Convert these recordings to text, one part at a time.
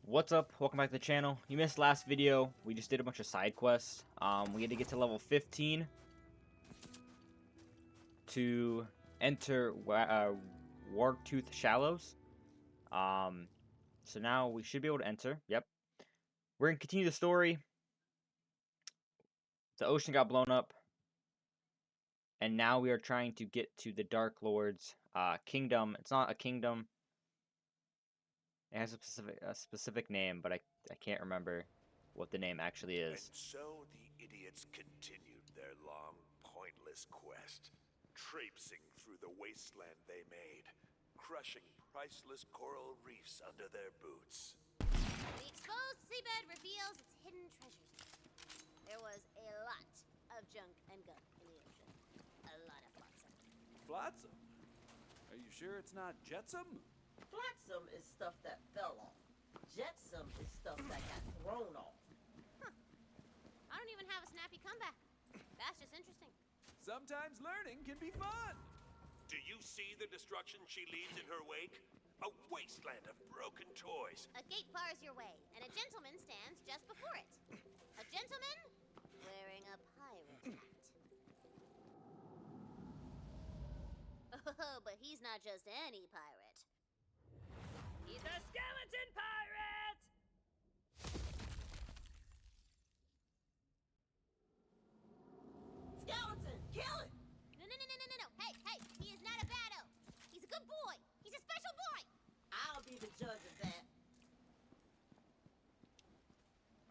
What's up? Welcome back to the channel. You missed last video. We just did a bunch of side quests. We had to get to level 15 to enter Wartooth Shallows. So now we should be able to enter. Yep. We're gonna continue the story. The ocean got blown up, and now we are trying to get to the Dark Lord's kingdom. It's not a kingdom. It has a specific name, but I can't remember what the name actually is. And so the idiots continued their long, pointless quest, traipsing through the wasteland they made, crushing priceless coral reefs under their boots. The exposed seabed reveals its hidden treasures. There was a lot of junk and gunk in the ocean. A lot of flotsam. Flotsam? Are you sure it's not jetsam? Flotsam is stuff that fell off. Jetsam is stuff that got thrown off. I don't even have a snappy comeback. That's just interesting. Sometimes learning can be fun. Do you see the destruction she leaves in her wake? A wasteland of broken toys. A gate bars your way, and a gentleman stands just before it. A gentleman wearing a pirate hat. Oh, but he's not just any pirate. He's a skeleton pirate! Skeleton, kill it! No. Hey, he is not a baddo. He's a good boy. He's a special boy. I'll be the judge of that.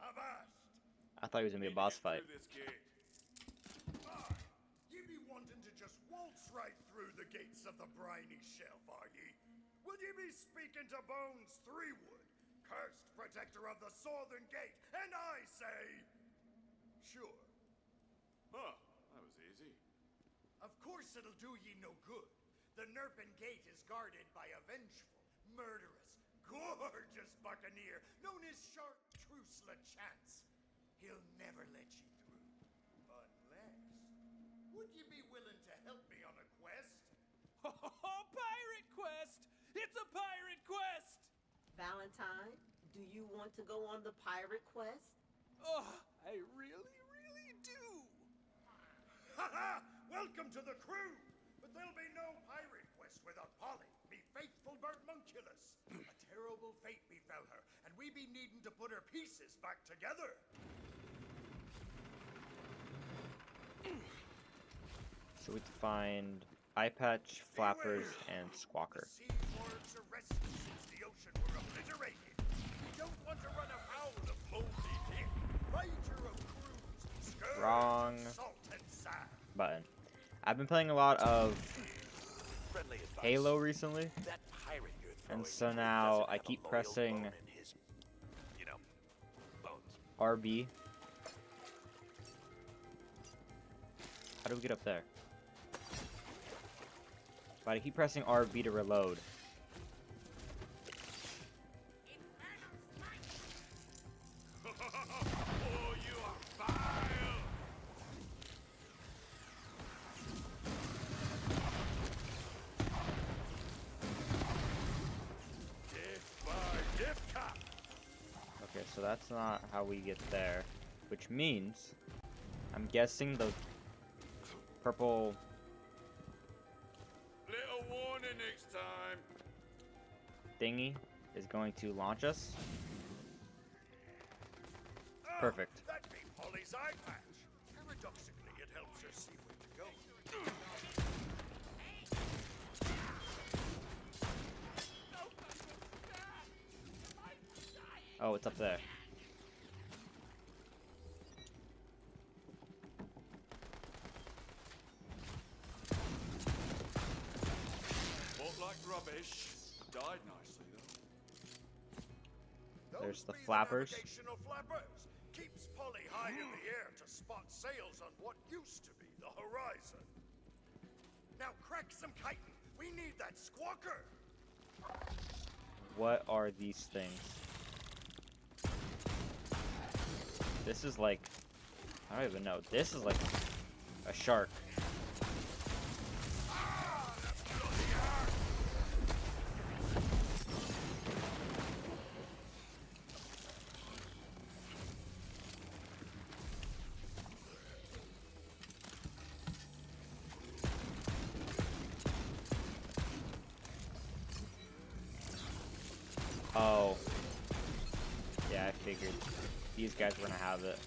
Avast! I thought he was gonna be a boss fight. Ye be wanting to just waltz right through the gates of the briny shelf, are ye? Will ye be speaking to Bones Threewood, cursed protector of the Southern Gate, and I say, sure. Huh, that was easy. Of course it'll do ye no good. The Nerpen Gate is guarded by a vengeful, murderous, gorgeous buccaneer known as Chartreuse LeChance. He'll never let ye through. Unless... Would ye be willing to help me on a quest? Oh, pirate quest! It's a pirate quest! Valentine, do you want to go on the pirate quest? Oh, I really, really do! Ha-ha! Welcome to the crew! But there'll be no pirate quest without Polly, me faithful Bertmunculus. A terrible fate befell her, and we be needing to put her pieces back together. So we have to find Eye Patch, Flappers, and Squawker. The sea wards arrested since the ocean were obliterated. We don't want to run afoul of Moldy Dick, Rager of Crews, Scourge Wrong of Salt and Sand. button. I've been playing a lot of Friendly advice. Halo recently, That pirate you're and throwing so in now doesn't I have a keep loyal pressing bone in his, bones. RB. How do we get up there? But I keep pressing RB to reload. Oh, you are vile! Death by death cop! Okay, so that's not how we get there. Which means, I'm guessing the purple... Little warning next time. thingy is going to launch us. Ah, Perfect. That'd be Polly's eye patch. Paradoxically, it helps her see where to go. Oh, it's up there. Fought like rubbish. Died nicely, though. There's Those the be flappers. navigational flappers. Keeps Polly high in the air to spot sails on what used to be the horizon. Now crack some chitin. We need that squawker. What are these things? This is like... I don't even know. This is like a shark. Oh. Yeah, I figured. These guys were gonna have it.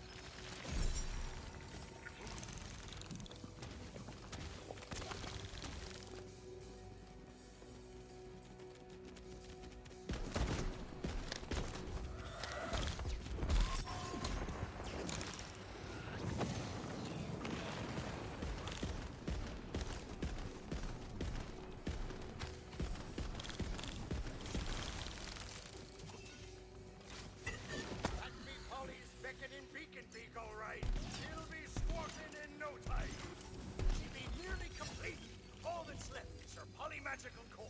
That's me Polly's beckoning beacon beak, all right. She'll be squawking in no time. She be nearly complete. All that's left is her polymagical core.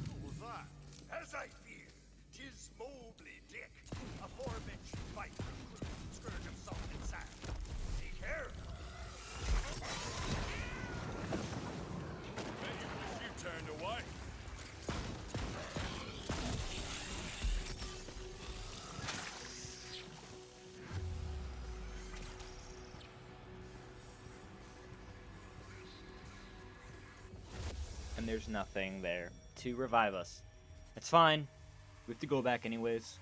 Who was that? As I feared, 'tis Mobley Dick, a four-bench fighter, scourge of salt and sand. Take care. Bet you wish you turned away. And there's nothing there to revive us. It's fine. We have to go back anyways.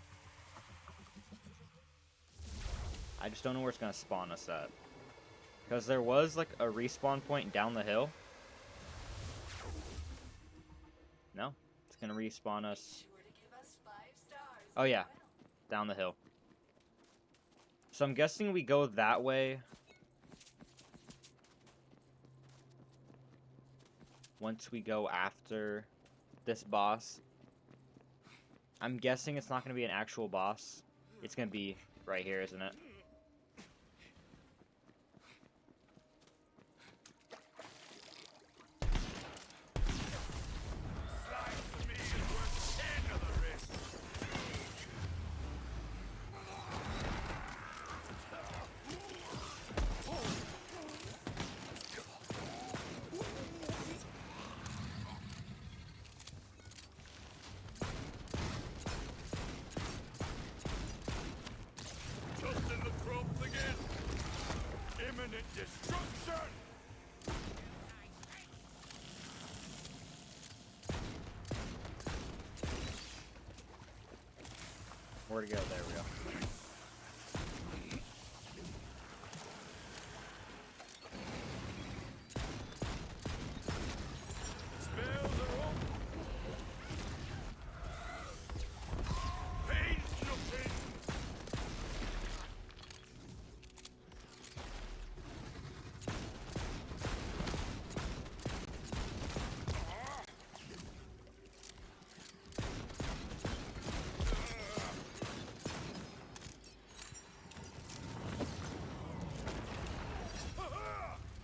I just don't know where it's gonna spawn us at. Because there was like a respawn point down the hill. No, it's gonna respawn us. Oh yeah, down the hill. So I'm guessing we go that way. Once we go after this boss. I'm guessing it's not gonna be an actual boss. It's gonna be right here, isn't it? Just in the tropes again. Imminent destruction. Where to go? There we go. Spells are up. Pain's nothing.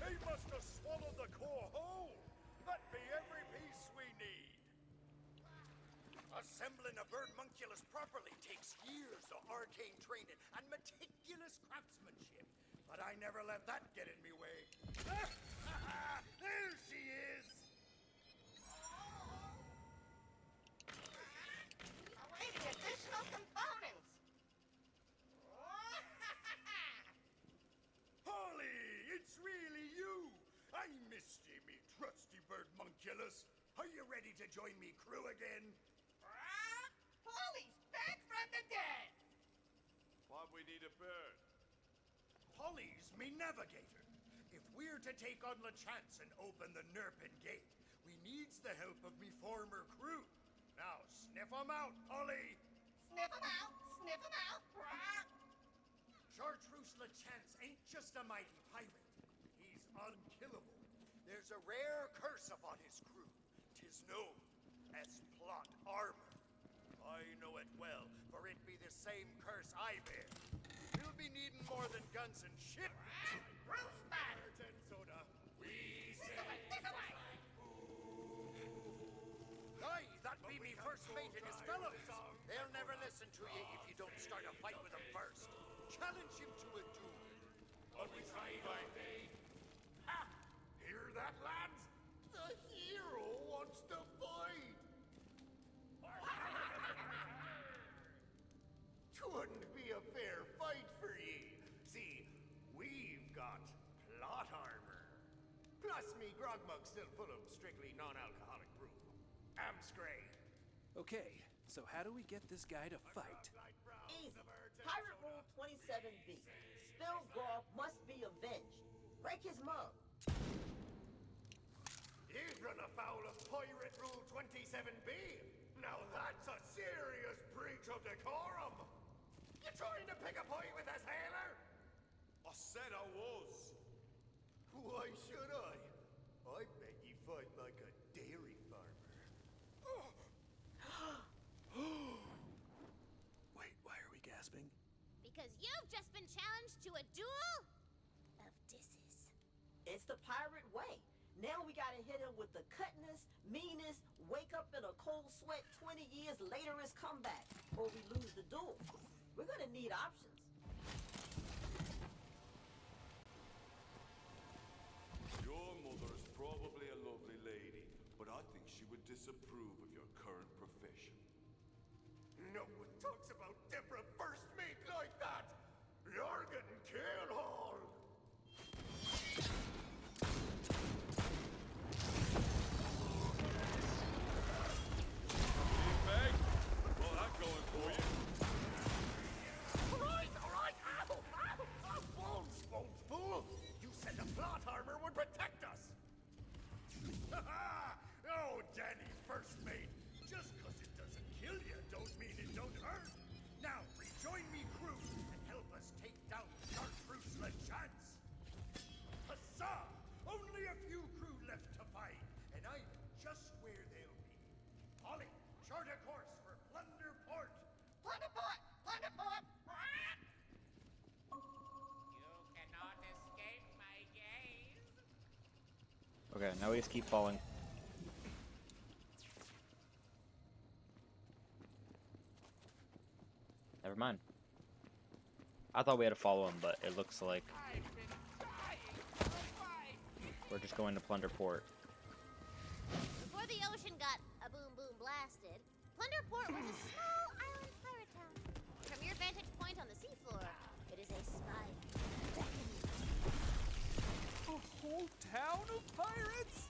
He must have swallowed the core whole. That be every piece we need. Assembling a birdmunculus properly takes years of arcane training and meticulous craftsmanship. But I never let that get in me way. There she is! Awaiting additional components. Holly, it's really you! I missed ye, me trusty birdmunculus. Are you ready to join me crew again? Polly's back from the dead. Why we need a bird? Holly's me navigator. If we're to take on LeChance and open the Nerpin Gate, we needs the help of me former crew. Now sniff 'em out, Holly! Sniff 'em out. Sniff 'em out. Chartreuse LeChance ain't just a mighty pirate. He's unkillable. There's a rare curse upon his crew. 'Tis known as plot armor. I know it well, for it be the same curse I bear. We'll be needing more than guns and shit. Roof batter. And soda. This way. Aye, that be me first mate and his fellows. They'll never listen to you if you don't start a fight with them first. Challenge him to a duel. But we try fight. Ha! Hear that, lads? The hero wants to fight. Twouldn't be a fair fight for ye. See, we've got plot armor. Plus me grog mug still full of Amscray. Okay, so how do we get this guy to fight? Easy. Pirate Rule 27B. Spilled grog must be avenged. Break his mug. You've run afoul of Pirate Rule 27B. Now that's a serious breach of decorum. You trying to pick a fight with a sailor? I said I was. Why should I? I bet you fight like a dairy farmer. Wait, why are we gasping? Because you've just been challenged to a duel of disses. It's the pirate way. Now we gotta hit him with the cutness, meanest, wake up in a cold sweat 20 years later is comeback, or we lose the duel. We're gonna need options. Your mother is probably a lovely lady, but I think she would disapprove of your current profession. No one talks about Deborah first mate like that. You're getting killed. Meg, well, I'm going for you. All right, ow, ow, Bones, fool! You said the plot armor would protect us! Oh, Danny, first mate, just 'cause it doesn't kill you don't mean it don't hurt. Now, rejoin me crew and help us take down Chartreuse LeChance. Huzzah! Only a few crew left to fight, and I'm just where they'll be. Polly, chart a course for Plunder Port! Plunder Port! Plunder Port! You cannot escape my gaze. Okay, now we just keep falling. Never mind. I thought we had to follow him, but it looks like I've been dying for a fight. we're just going to Plunder Port. Before the ocean got a boom boom blasted, Plunderport was a small island pirate town. From your vantage point on the seafloor, it is a spy beckoning. A whole town of pirates?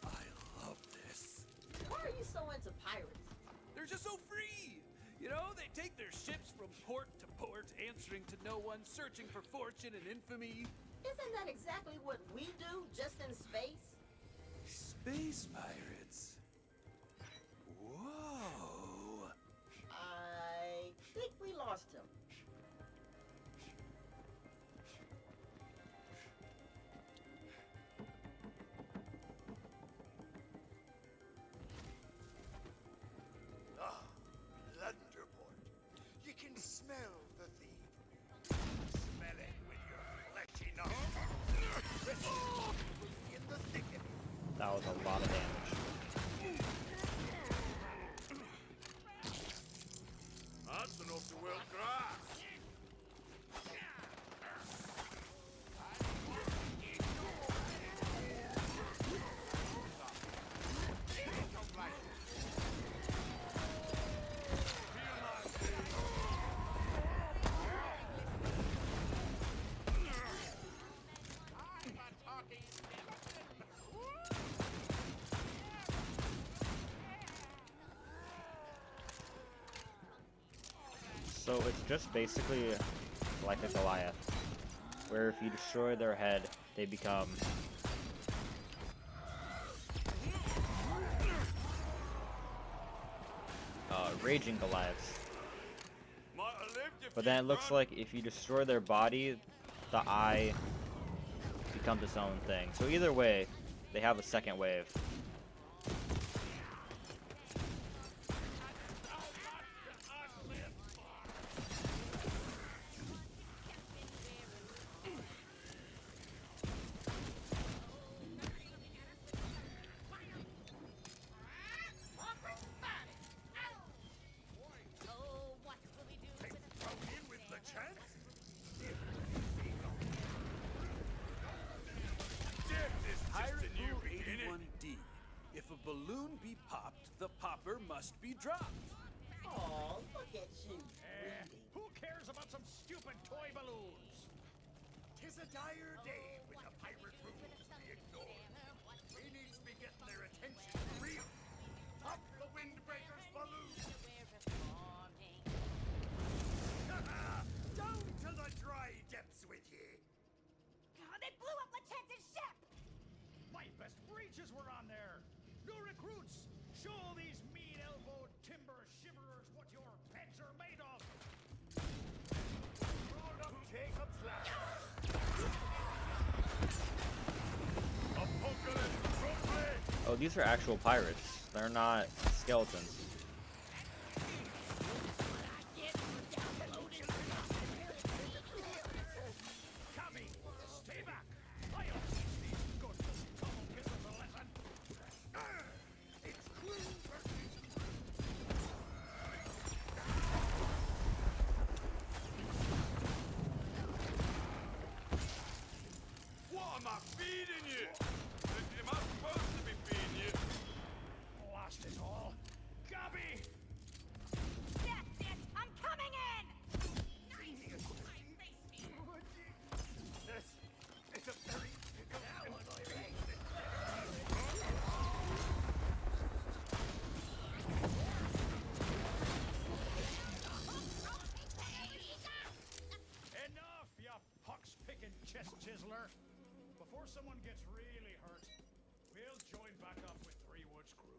I love this. Why are you so into pirates? They're just so free. You know, they take their ships from port to port, answering to no one, searching for fortune and infamy. Isn't that exactly what we do, just in space? Space pirates. Whoa. I think we lost him. Ah, Plunderport. You can smell the thief. Smell it with your fleshy nose. In the thick of it. That was a lot of damage. That's enough to wilt grass. I'm a talking skeleton. So it's just basically like a Goliath, where if you destroy their head, they become raging Goliaths. Might have lived if But then it you'd looks run. like if you destroy their body, the eye becomes its own thing. So either way, they have a second wave. Oh, what will we do to the Thrown in with LeChance? Death is just Pirate a new Rule beginning. 81D. If a balloon be popped, the popper must be dropped. Oh, look at you, reading. Who cares about some stupid toy balloons? 'Tis a dire day when the pirate rules be ignored. We needs to be getting their attention real. Pop Oh, these are actual pirates. They're not skeletons. Cabby, stay back. I'll teach these gutless tunnel-kissers a lesson. It's crew versus What am I feeding you? Am I supposed to be feeding you? blast it all. Cabby! That's it! I'm coming in! This is a very Enough, you pox-picking chest chiseler. Before someone gets really hurt, we'll join back up with Three Woods' crew.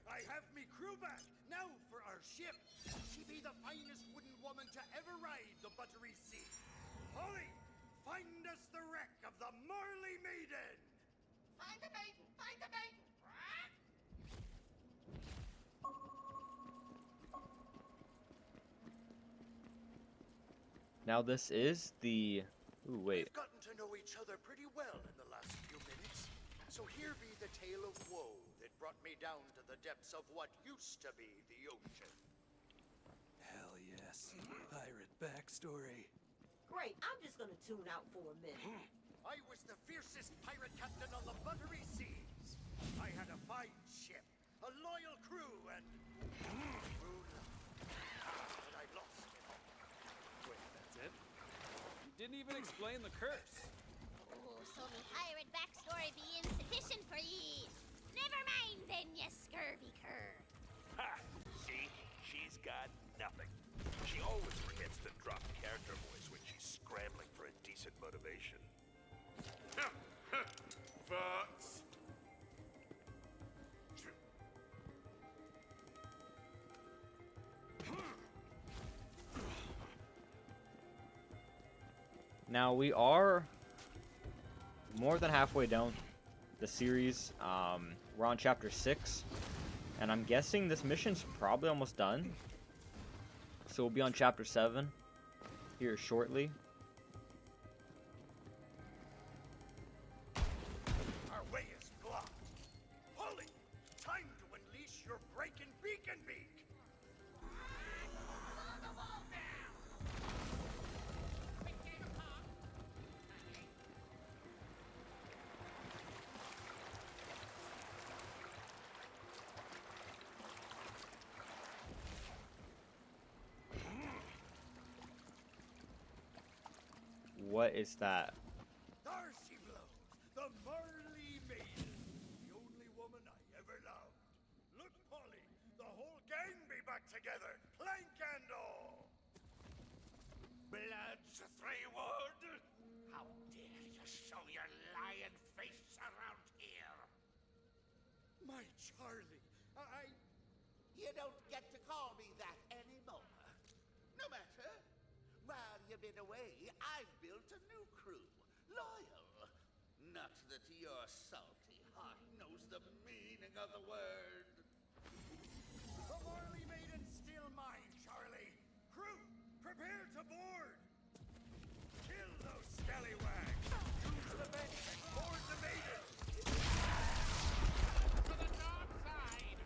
I have me crew back. Now for our ship. She be the finest wooden woman to ever ride the buttery sea. Polly, find us the wreck of the Marley Maiden. Find the bait! Find the bait! Now this is the... Ooh, wait. We've gotten to know each other pretty well in the last few minutes. So here be the tale of woe that brought me down to the depths of what used to be the ocean. Hell yes. Pirate backstory. Great, I'm just gonna tune out for a minute. I was the fiercest pirate captain on the buttery seas. I had a fine ship, a loyal crew, and true love. But I lost it all. Wait, that's it? You didn't even explain the curse. Oh, so me pirate backstory be insufficient for ye. Never mind then, ye scurvy cur. Ha! See? She's got nothing. She always forgets to drop character voice when she's scrambling for a decent motivation. Farts. Now we are more than halfway down the series. We're on chapter 6, and I'm guessing this mission's probably almost done. So we'll be on chapter 7 here shortly. Our way is blocked. Polly, time to unleash your breaking beacon beak. What is that? There she blows, the Marley Maiden, the only woman I ever loved. Look, Polly, the whole gang be back together, plank and all. Bloods, Threewood! How dare you show your lion face around here? My Charlie, You don't get to call me that anymore. No matter. While you've been away, I've built a new crew. Loyal. Not that your salty heart knows the meaning of the word. The Marley Maiden's still mine, Charlie. Crew, prepare to board. Kill those scallywags. Use the bench and board the Maiden. To the north side!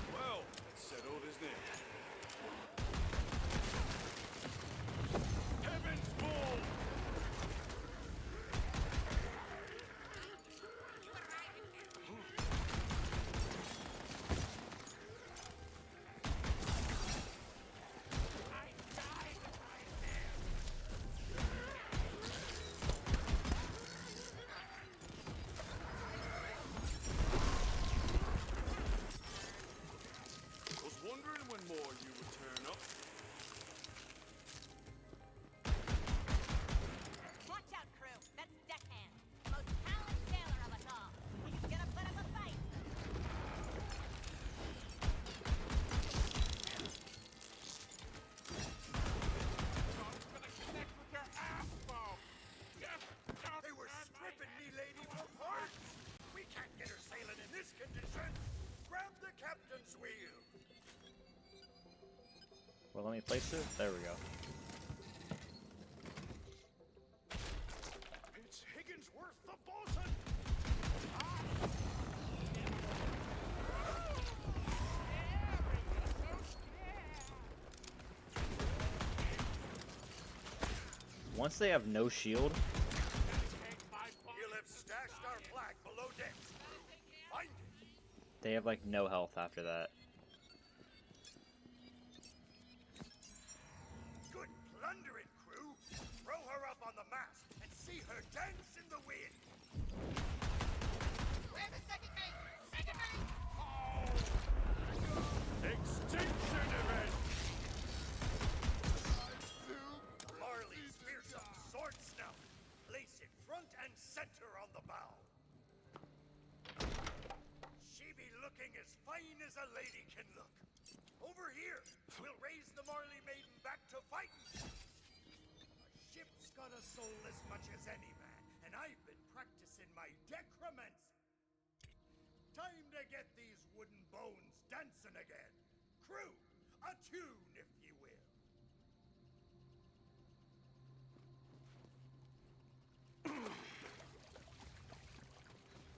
Well, that's settled, isn't it? Heaven's full! You arrive in here. I died right there. Well, let me place it. There we go. It's Higginsworth the bosun! Once they have no shield, You'll have stashed our flag below decks. Find it! they have like no health after that. Good plundering, crew! Throw her up on the mast and see her dance in the wind! Where's the second mate? Second mate! Extinction event! Marley's fearsome sword snout. Place it front and center on the bow. She be looking as fine as a lady can look. Over here, we'll raise the Marley maiden back to fighting. A ship's got a soul as much as any man, and I've been practicing my decromancy. Time to get these wooden bones dancing again. Crew, a tune, if you will.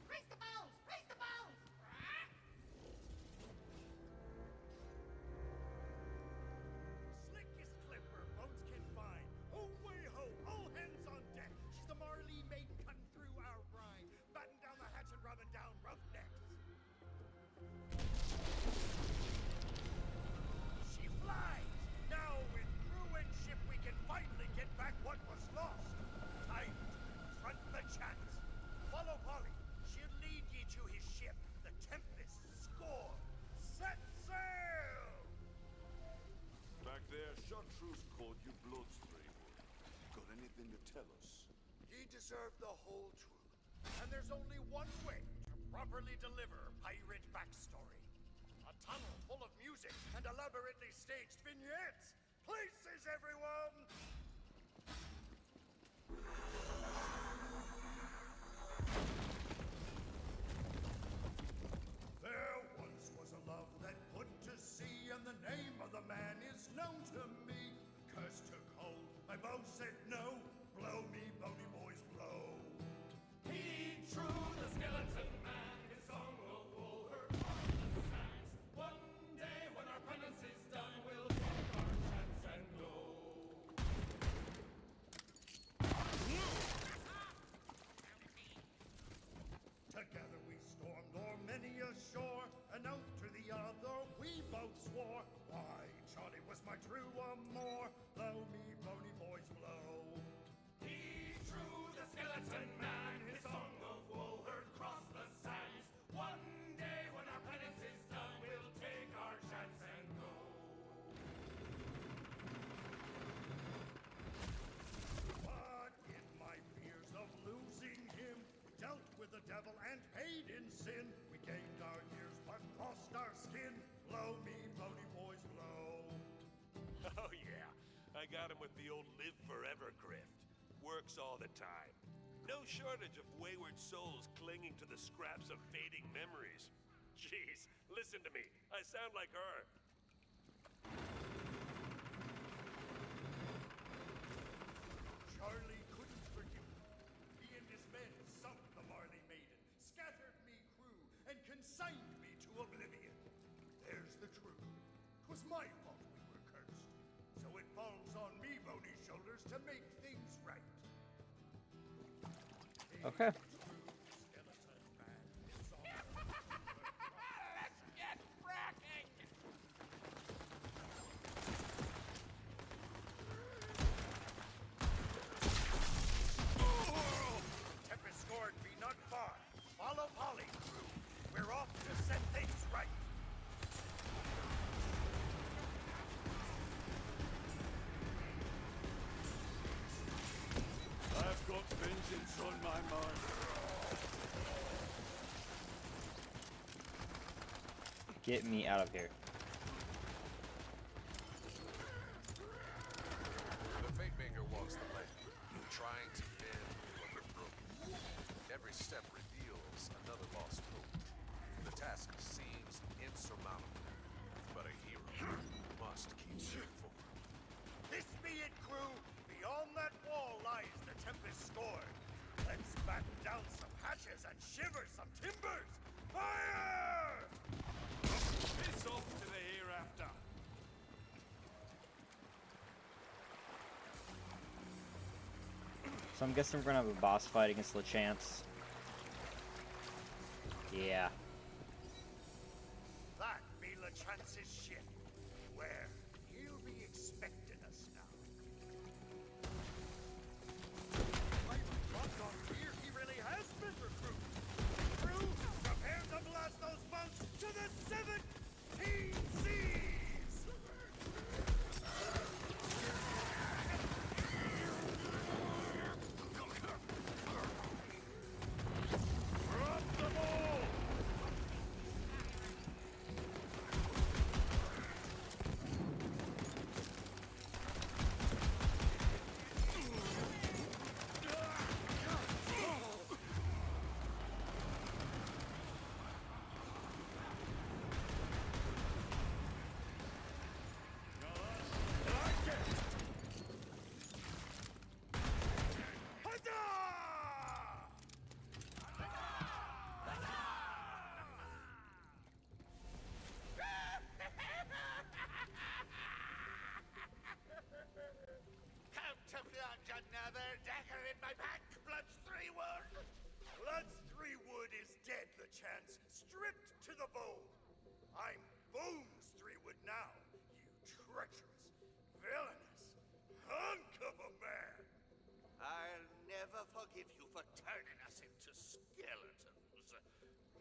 Raise the bones! Raise the bones! Slickest clipper boats can find. Oh, way ho, all hands on deck. She's the Marley maiden cutting through our brine, batten down the hatch and rubbing down roughnecks. She flies. Now with crew and ship, we can finally get back what was lost. Time to confront the chance. Follow Polly. She'll lead ye to his ship, the Tempest. Score. Set sail. Back there, Chartreuse called you bloodstream. Got anything to tell us? Ye deserve the whole truth. And there's only one way to properly deliver pirate backstory. A tunnel full of music and elaborately staged vignettes. Places, everyone! There once was a love that put to sea, and the name of the man is known to me. The curse took hold, my bow said no. Blow me, bony boys, blow. He drew the skeleton man, his song will roll her on the sands. One day when our penance is done, we'll take our chance and go. Together we stormed o'er many a shore, an oath to the other we both swore. Why, Charlie was my true amour. Blow me, bony boys, blow. He drew the skeleton man, his song of woe heard cross the sands. One day when our penance is done, we'll take our chance and go. But in my fears of losing him, we dealt with the devil and paid in sin. We gained our years but lost our skin. Blow me, bony boys, blow. Oh, yeah. I got him with the old live forever grift. Works all the time. No shortage of wayward souls clinging to the scraps of fading memories. Jeez, listen to me. I sound like her. Charlie couldn't forgive me. He and his men sunk the Marley maiden, scattered me crew, and consigned me to oblivion. There's the truth. 'Twas my fault we were cursed. So it falls on me, bony shoulders, to make things right. Okay. Skeleton man, it's all Let's get fracking! Tempest scored be not far. Follow Polly, crew. We're off to set things right. I've got vengeance on my mind. Get me out of here. The Fate Maker walks the land, trying to mend what is broken. Every step reveals another lost hope. The task seems insurmountable, but a hero must keep searching for So I'm guessing we're gonna have a boss fight against LeChance. Yeah. That be LeChance's ship. Where he'll be expecting us now. Here he really has been recruited. Crew, prepare to blast those boats to the 17 seas! Drop the ball! Come to plunge another dagger in my back, Bloods 3-Wood! Bloods 3-Wood is dead, LeChance. Stripped to the bone. I'm Bones 3-Wood now, you treacherous, villainous hunk of a man. I'll never forgive you for turning us into skeletons.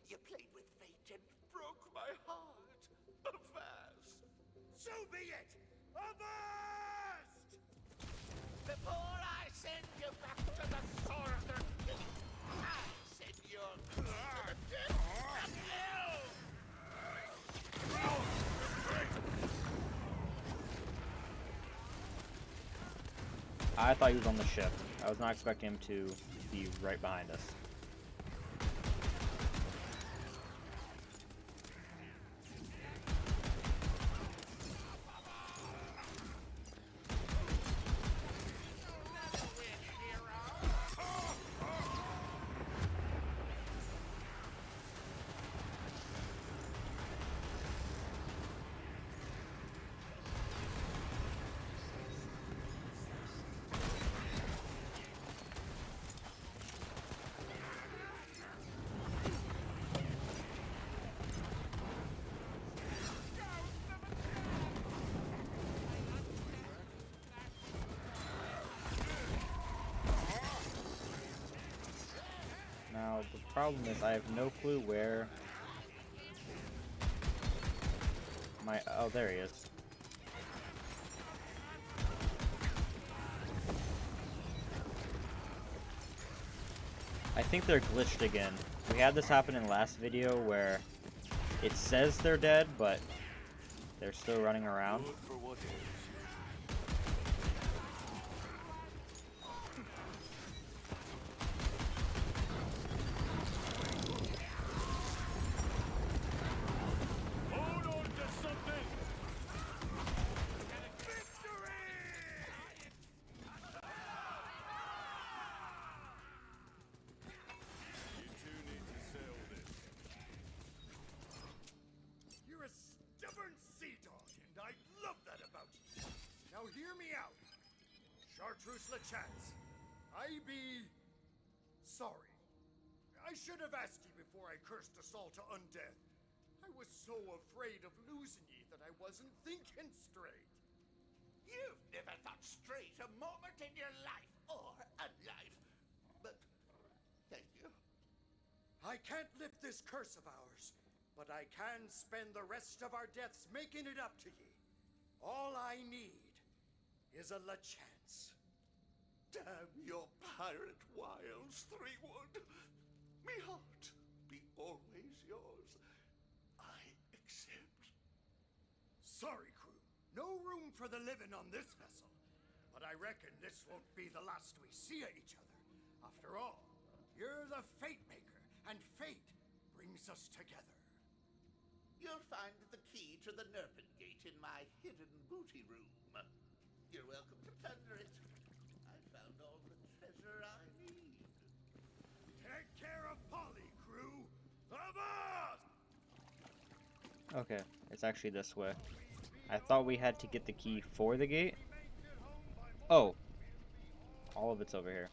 You played with fate and broke my heart. Avast! So be it! Avast! Before I send you back to the Sword Gate, I send you to the depths of hell! I thought he was on the ship. I was not expecting him to be right behind us. Now, the problem is I have no clue where my... Oh, there he is. I think they're glitched again. We had this happen in the last video where it says they're dead, but they're still running around. Good for what is. Hold on to something! Victory! You two need to sail this. You're a stubborn sea dog, and I love that about you. Now hear me out. Chartreuse LeChance, I be... sorry. I should have asked ye before I cursed us all to undeath. I was so afraid of losing ye that I wasn't thinking straight. You've never thought straight a moment in your life or unlife. But thank you. I can't lift this curse of ours, but I can spend the rest of our deaths making it up to ye. All I need is a LeChance. Damn your pirate wiles, 3-Wood. Me heart be always yours. I accept. Sorry, crew. No room for the living on this vessel. But I reckon this won't be the last we see of each other. After all, you're the Fate Maker, and fate brings us together. You'll find the key to the Nerpen Gate in my hidden booty room. You're welcome to plunder it. I found all the treasure I need. Take care of Polly, crew. Avast! Okay, it's actually this way. I thought we had to get the key for the gate. Oh. All of it's over here.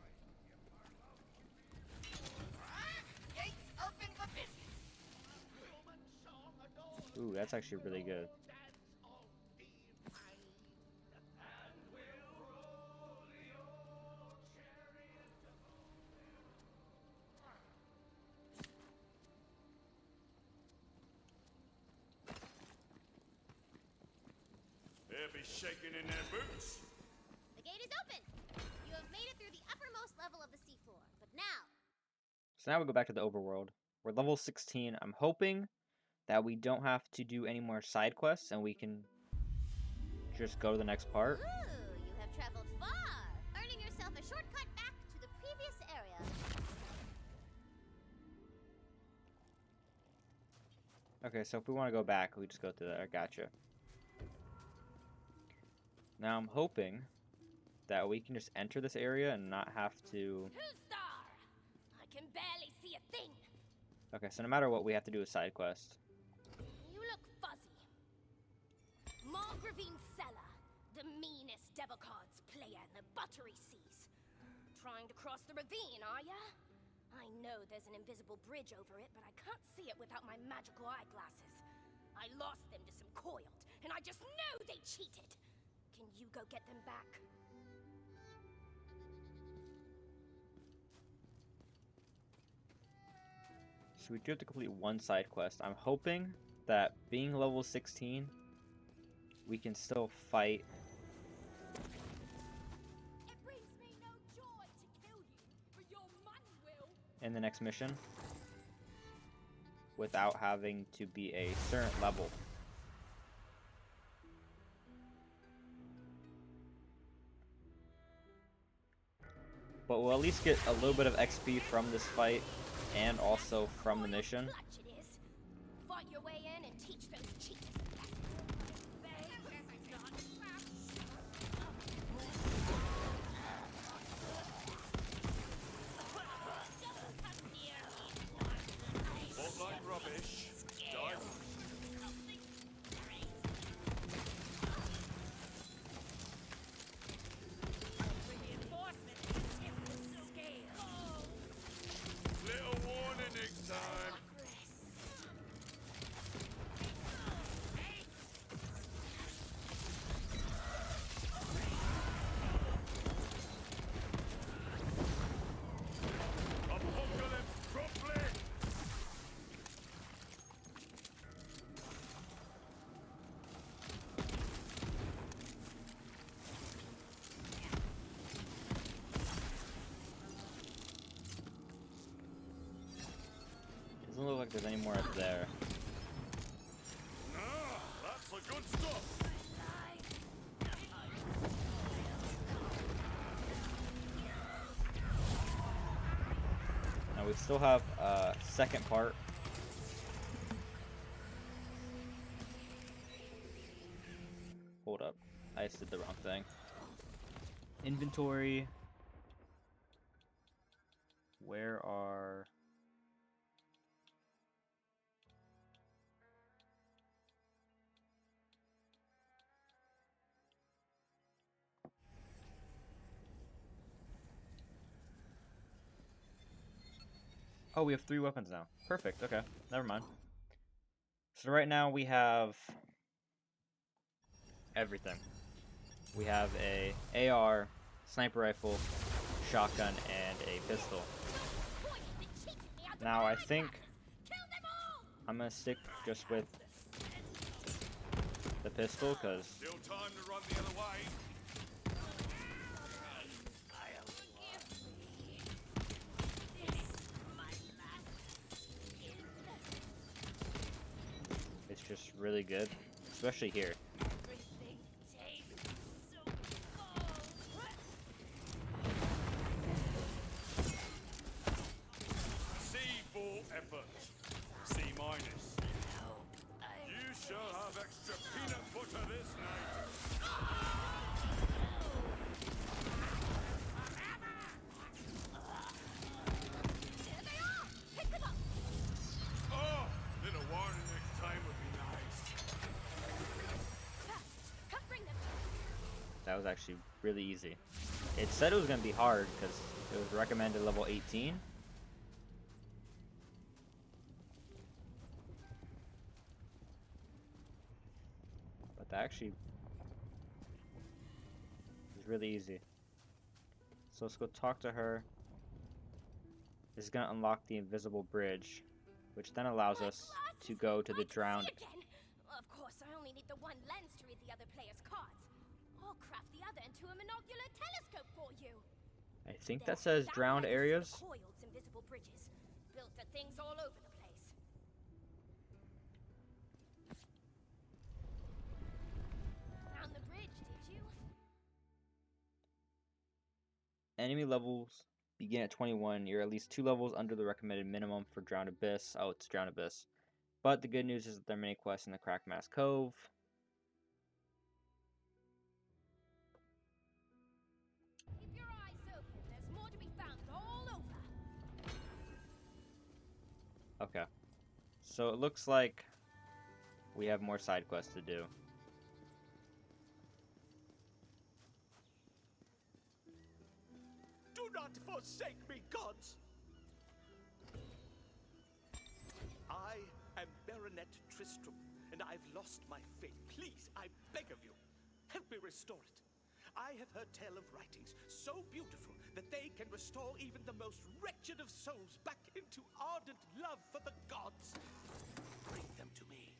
Ooh, that's actually really good. They'll be shaking in their boots. The gate is open. You have made it through the uppermost level of the seafloor. But now, So now we go back to the overworld. We're level 16. I'm hoping that we don't have to do any more side quests and we can just go to the next part. ooh, you have traveled far, earning yourself a shortcut back to the previous area. Okay, so if we want to go back, we just go through there. Gotcha. Now I'm hoping that we can just enter this area and not have to... Who's there? I can barely see a thing. Okay, so no matter what, we have to do a side quest. You look fuzzy. Margravine Cellar, the meanest devil cards player in the buttery seas. Trying to cross the ravine, are ya? I know there's an invisible bridge over it, but I can't see it without my magical eyeglasses. I lost them to some coiled, and I just know they cheated. Can you go get them back? So we do have to complete one side quest. I'm hoping that being level 16, we can still fight. It brings me no joy to kill you, but your money will. In the next mission without having to be a certain level. But we'll at least get a little bit of XP from this fight and also from the mission. Clutch it is. Fight your way in and teach those cheaters a lesson. Won't like rubbish. Dive. Little warning next time. Apocalypse properly. Doesn't look like there's any more up there. Ah, that's the good stuff. Now we still have a second part. Hold up. I just did the wrong thing. Inventory. Where are... Oh, we have 3 weapons now. Perfect, okay. Never mind. So right now we have everything. We have a AR, sniper rifle, shotgun, and a pistol. Now I think I'm gonna stick just with the pistol because Still time to run the other way. it's just really good, especially here. C full effort. C minus. You shall have extra peanut butter this night. Oh, little warning next time would be nice. That was actually really easy. It said it was gonna be hard because it was recommended level 18. That actually is really easy. So let's go talk to her. This is gonna unlock the invisible bridge, which then allows My us to glasses! go to the I can see drowned. again. Of course, I only need the one lens to read the other player's cards. I'll craft the other into a monocular telescope for you. I think There, that says now drowned I can see areas. the coiled invisible bridges, built for things all over the place. Found the bridge, did you? Enemy levels begin at 21. You're at least 2 levels under the recommended minimum for Drowned Abyss. Oh, it's Drowned Abyss. But the good news is that there are many quests in the Crack Mask Cove. Keep your eyes open. There's more to be found all over. Okay. So it looks like we have more side quests to do. Do not forsake me, gods! I am Baronet Tristram, and I've lost my faith. Please, I beg of you, help me restore it. I have heard tell of writings so beautiful that they can restore even the most wretched of souls back into ardent love for the gods. Bring them to me.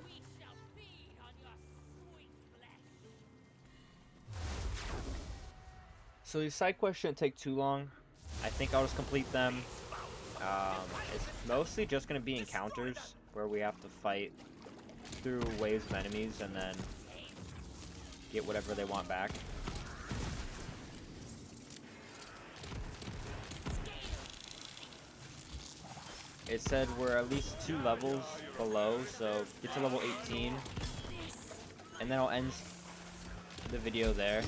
We shall feed on your sweet flesh. So these side quests shouldn't take too long. I think I'll just complete them. It's mostly just going to be encounters where we have to fight through waves of enemies and then get whatever they want back. It said we're at least 2 levels below, so get to level 18, and then I'll end the video there.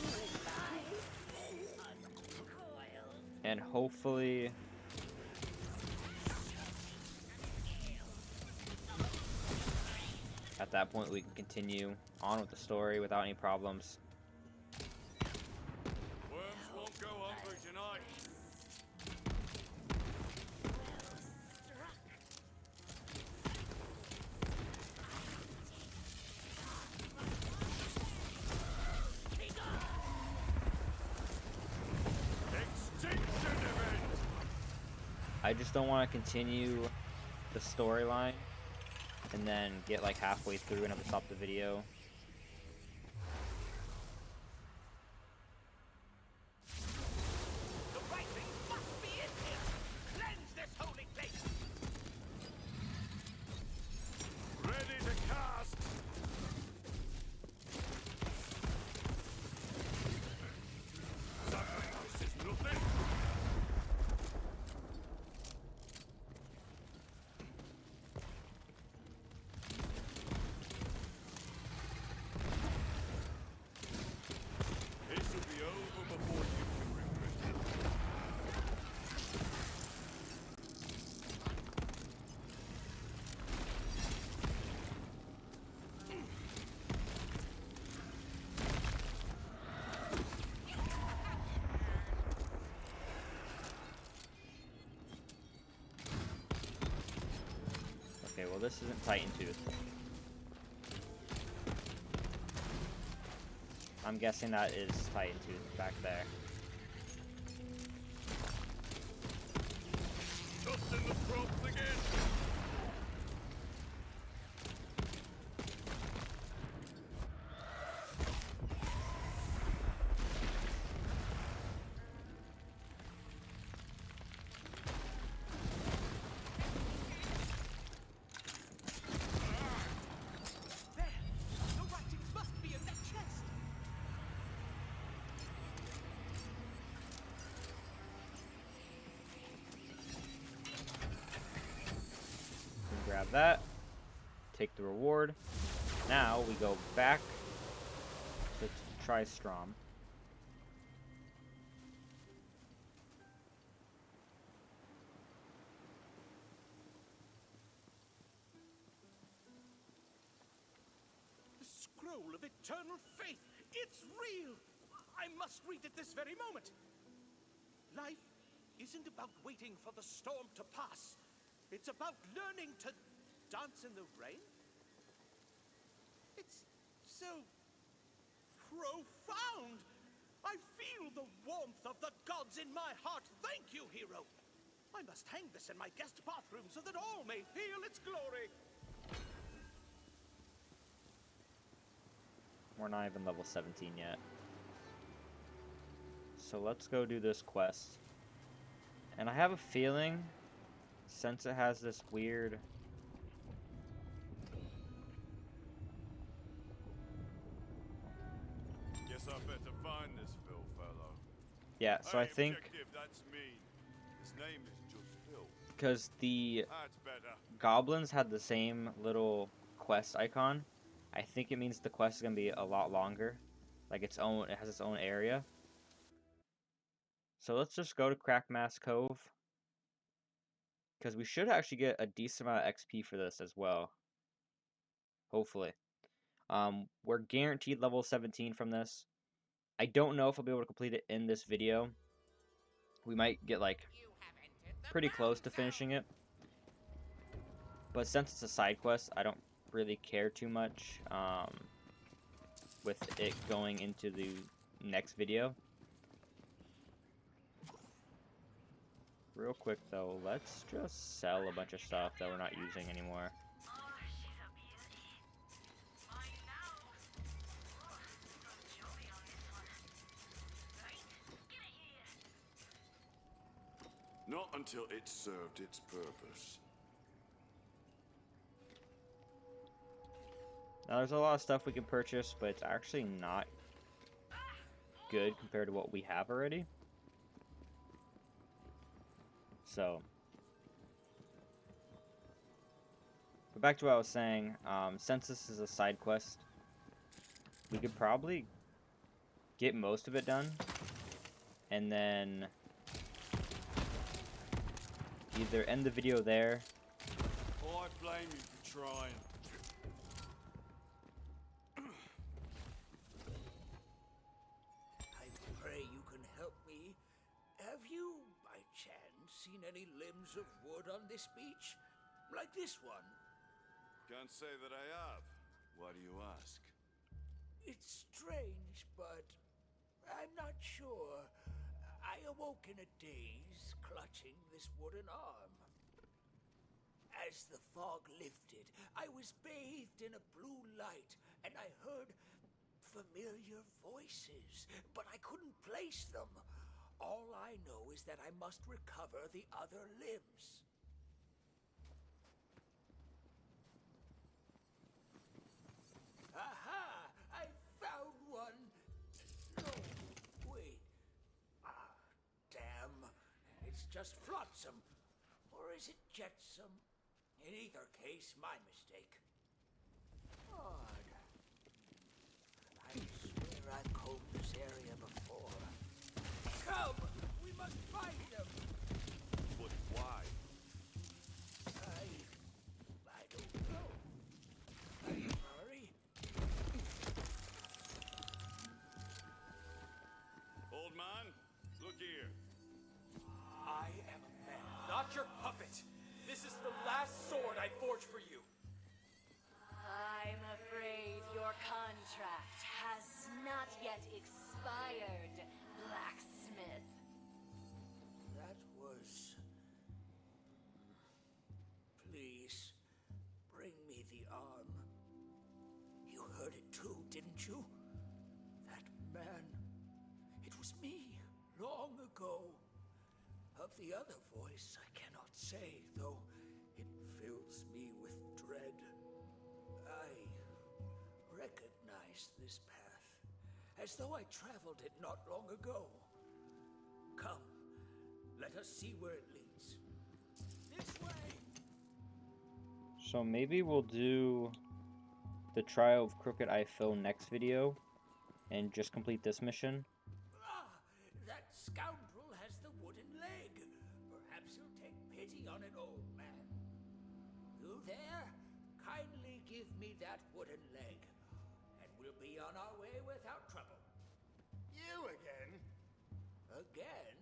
And hopefully at that point we can continue on with the story without any problems. Worms won't go hungry tonight. Extinction event! I just don't want to continue the storyline and then get like halfway through and have to stop the video. The writing must be in here! Cleanse this holy place! Ready to cast! Sacrifice is nothing! This will be over before you can regret it. Okay, well this isn't Titan Tooth. I'm guessing that is Titan Tooth back there. Dusting the props again! There! The writing must be in that chest! We can grab that, take the reward. Now we go back to Tristram. The scroll of eternal faith! It's real! I must read it this very moment. Life isn't about waiting for the storm to pass. It's about learning to dance in the rain. It's so profound. I feel the warmth of the gods in my heart. Thank you, hero. I must hang this in my guest bathroom so that all may feel its glory. We're not even level 17 yet. So let's go do this quest. And I have a feeling, since it has this weird... Guess I better find this Phil fellow. Yeah, so I think... Objective, that's me. His name is just Phil. Because the That's better. goblins had the same little quest icon, I think it means the quest is going to be a lot longer. Like it has its own area. So let's just go to Crackmass Cove. Because we should actually get a decent amount of XP for this as well. Hopefully. We're guaranteed level 17 from this. I don't know if I'll be able to complete it in this video. We might get like pretty close to finishing it. But since it's a side quest, I don't really care too much with it going into the next video. Real quick though, let's just sell a bunch of stuff that we're not using anymore. Not until it served its purpose. Now there's a lot of stuff we can purchase, but it's actually not good compared to what we have already. So, but back to what I was saying, since this is a side quest, we could probably get most of it done, and then either end the video there. I blame you for trying. I pray you can help me. Have you, by chance, seen any limbs of wood on this beach? Like this one? Can't say that I have. Why do you ask? It's strange, but I'm not sure. I awoke in a daze, clutching this wooden arm. As the fog lifted, I was bathed in a blue light, and I heard familiar voices, but I couldn't place them. All I know is that I must recover the other limbs. Aha! I found one! No, wait. Damn. It's just flotsam. Or is it jetsam? In either case, my mistake. Odd. I swear I've combed this area before. Come! We must find them! But why? I don't know. I'm sorry. Old man, look here. I am a man, not your puppet. This is the last sword I forged for you. I'm afraid your contract has not yet expired, blacksmith. That was... Please, bring me the arm. You heard it too, didn't you? That man. It was me, long ago. Of the other voice, I cannot say, though it fills me with dread. I recognize this path, as though I traveled it not long ago. Come, let us see where it leads. This way! So maybe we'll do the Trial of Crooked Eye Phil next video and just complete this mission. Ah, that scoundrel has the wooden leg. Perhaps he'll take pity on an old man. You there? Kindly give me that wooden leg, and we'll be on our way without trouble. You You again? Again?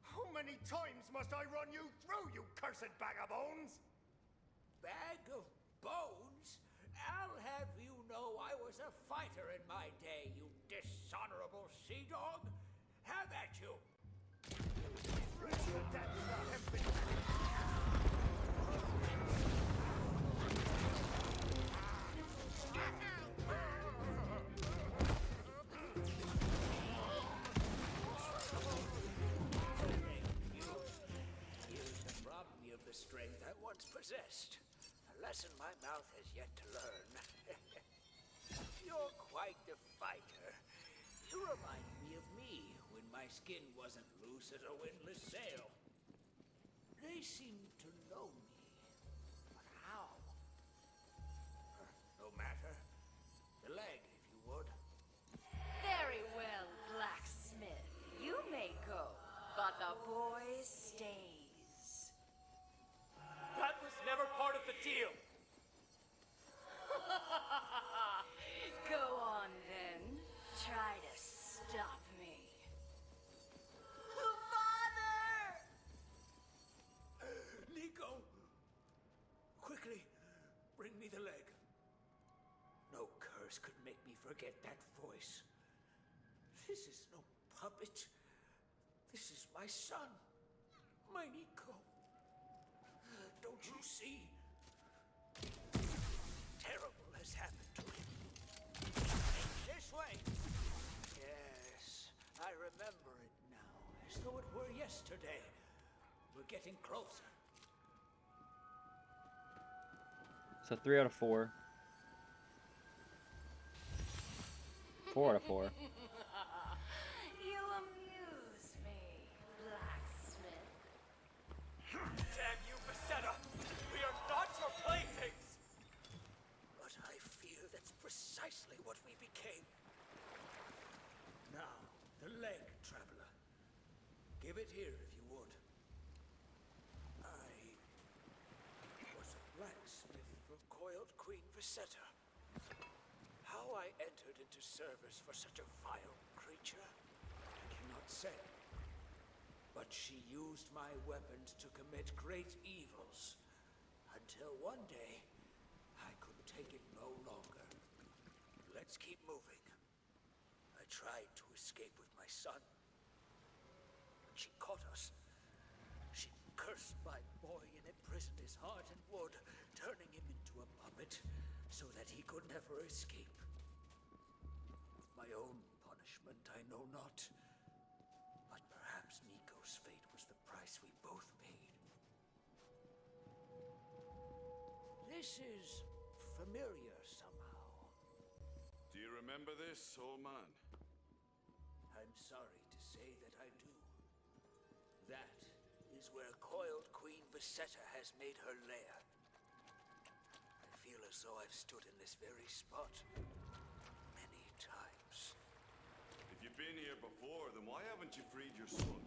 How many times must I run you through, you cursed bag of bones? Bag of bones? I'll have you know I was a fighter in my day, you dishonorable sea dog. Have at you. Years have robbed me of the strength I once possessed. A lesson my mouth has yet to learn. You're quite the fighter. You remind me when my skin wasn't loose as a windless sail. They seem to know me. But how? No matter. The leg, if you would. Very well, blacksmith. You may go, but the boy stays. That was never part of the deal. Go on then. Try to stop me. Father! Nico! Quickly, bring me the leg. No curse could make me forget that voice. This is no puppet. This is my son. My Nico. Don't you see? Terrible has happened to him. This way! Yes, I remember it now, as though it were yesterday. We're getting closer. So 3 out of 4. 4 out of 4. You amuse me, blacksmith. Damn you, Basetta! We are not your playthings! But I fear that's precisely what we became. Now, the leg, traveler. Give it here if you would. I was a blacksmith for coiled Queen Visetta. How I entered into service for such a vile creature, I cannot say. But she used my weapons to commit great evils, until one day, I could take it no longer. Let's keep moving. I tried to escape with my son. But she caught us. She cursed my boy and imprisoned his heart in wood, turning him into a puppet so that he could never escape. My own punishment I know not. But perhaps Nico's fate was the price we both paid. This is familiar somehow. Do you remember this, old man? I'm sorry to say that I do. That is where coiled Queen Visetta has made her lair. I feel as though I've stood in this very spot many times. If you've been here before, then why haven't you freed your son?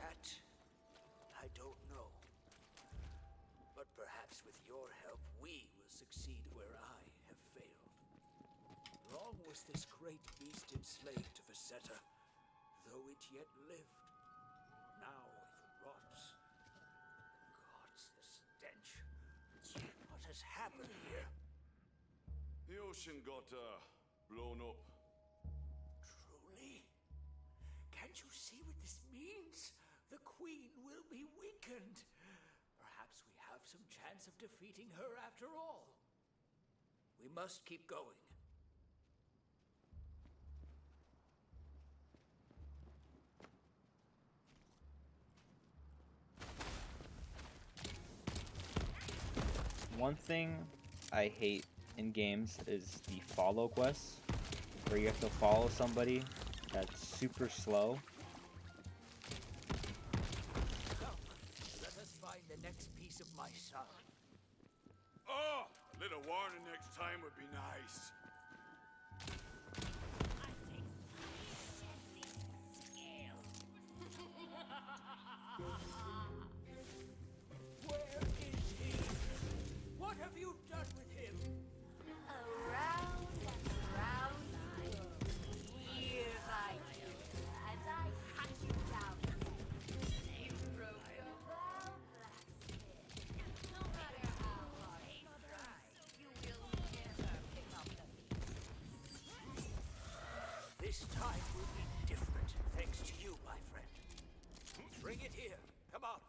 That I don't know. But perhaps with your help, we will succeed where I have failed. Long was this great beast enslaved to Visetta, though it yet lived. Now it rots. Gods, the stench. What has happened here? The ocean got, blown up. Truly? Can't you see what this means? The Queen will be weakened. Perhaps we have some chance of defeating her after all. We must keep going. One thing I hate in games is the follow quests, where you have to follow somebody that's super slow. Come, let us find the next piece of my son. Oh! A little warning next time would be nice. Where is he? What have you done with him? Around and around I go. Years I time will be different, thanks to you, my friend. Bring it here. Come on.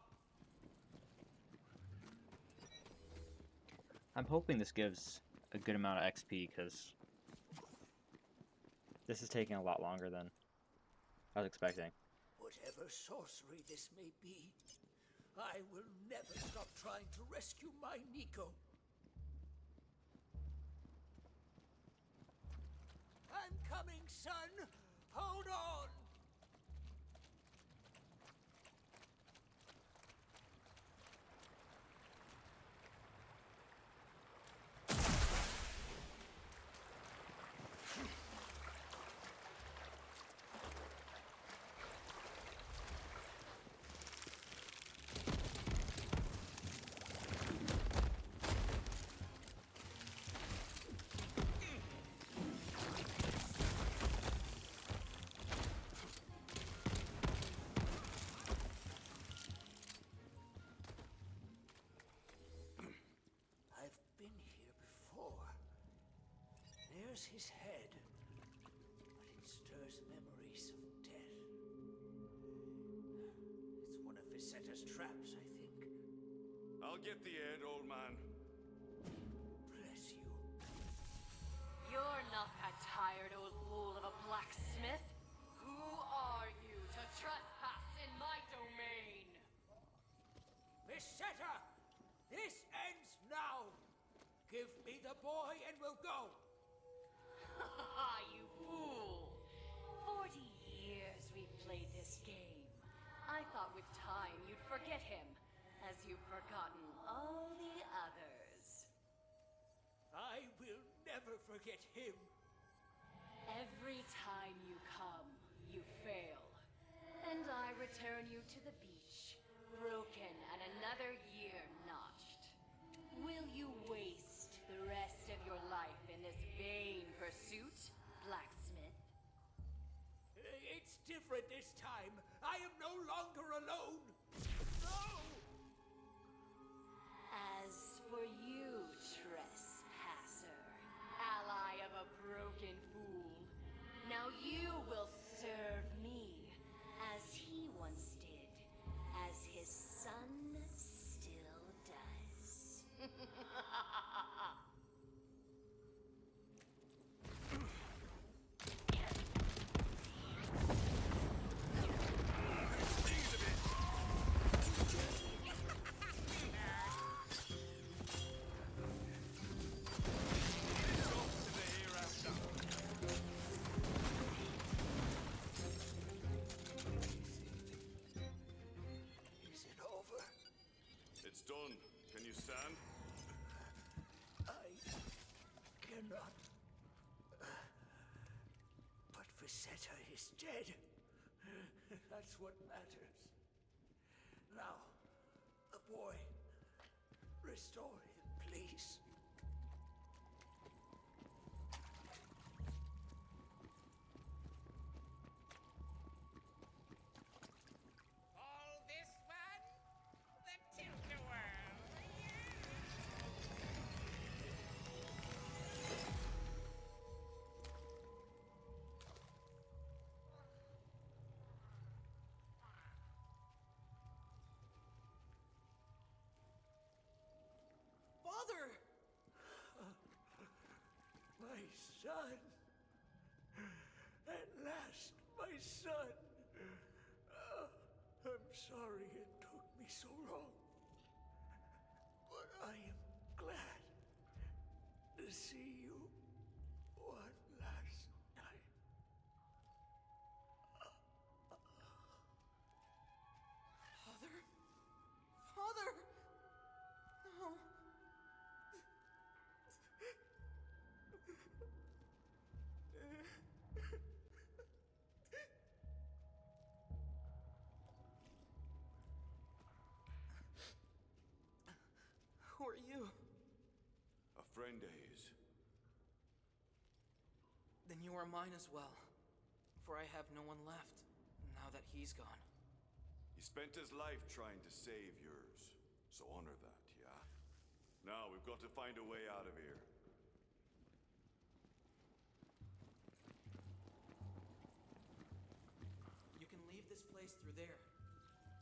I'm hoping this gives a good amount of XP, because this is taking a lot longer than I was expecting. Whatever sorcery this may be, I will never stop trying to rescue my Nico. I'm coming, son. Hold on. I've been here before. There's his head, but it stirs memories of death. It's one of Visetta's traps, I think. I'll get the head, old man. Bless you. You're not that tired old fool of a blacksmith. Who are you to trespass in my domain? Visetta! This ends now! Give me the boy and we'll go! Ha, you fool! 40 years we've played this game. I thought with time you'd forget him, as you've forgotten all the others. I will never forget him. Every time you come, you fail. And I return you to the beach, broken and another year notched. Will you waste the rest of your life in this vain pursuit, blacksmith? It's different this time. I am no longer alone. No! As for you, trespasser, ally of a broken fool, now you will serve me, as he once did, as his son still does. Is it over? It's done. Can you stand? I cannot. But Visetta is dead. That's what matters. Now, the boy, restore him, please. All this fun? The Tilt-A-Whirl. Father! My son! At last, my son! I'm sorry it took me so long. But I am glad to see you one last time. Father? Father! No. Who are you? A friend of his. Then you are mine as well. For I have no one left, now that he's gone. He spent his life trying to save yours. So honor that, yeah? Now we've got to find a way out of here. there.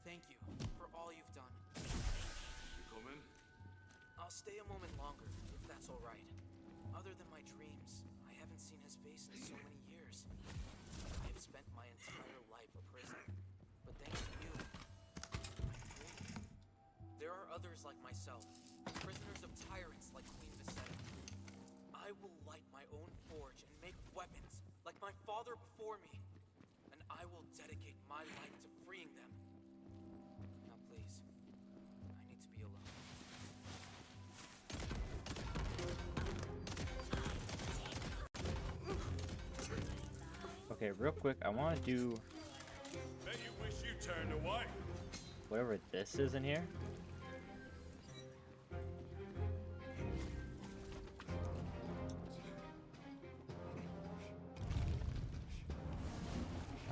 Thank you for all you've done. You come in? I'll stay a moment longer, if that's all right. Other than my dreams, I haven't seen his face in so many years. I have spent my entire life a prisoner, but thanks to you, I'm free. There are others like myself, prisoners of tyrants like Queen Visetta. I will light my own forge and make weapons like my father before me, and I will dedicate my life to freeing them. Now please, I need to be alone. Okay, real quick, I want to do Bet you wish you turned away. whatever this is in here.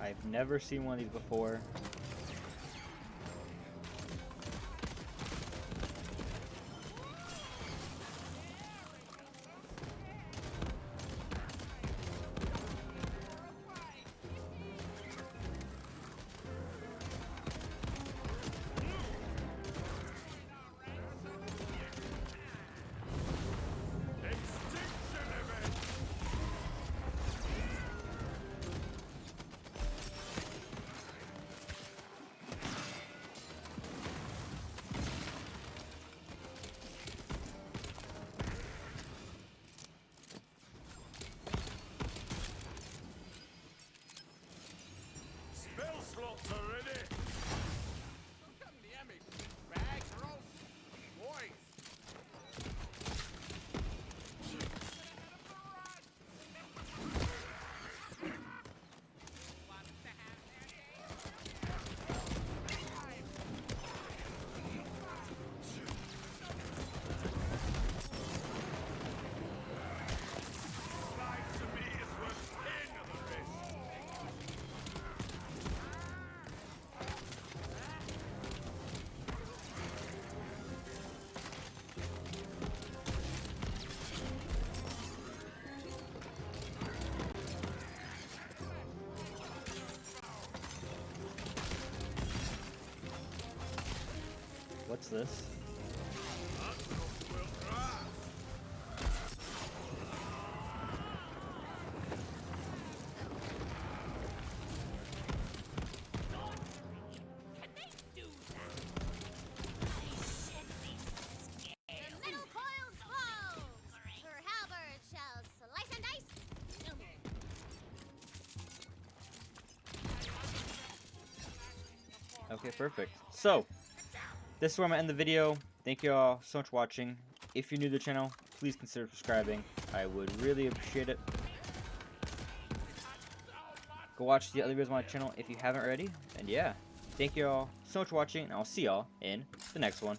I've never seen one of these before. Extinction event. Spell slots are ready. Come near me. Bags are all boys. Slides to me is worth 10 of the rest. What's this? The metal coils fall! Her halberd shall slice and dice no more. Okay, perfect. So, this is where I'm gonna end the video. Thank you all so much for watching. If you're new to the channel, please consider subscribing. I would really appreciate it. Go watch the other videos on my channel if you haven't already. And yeah, thank you all so much for watching, and I'll see y'all in the next one.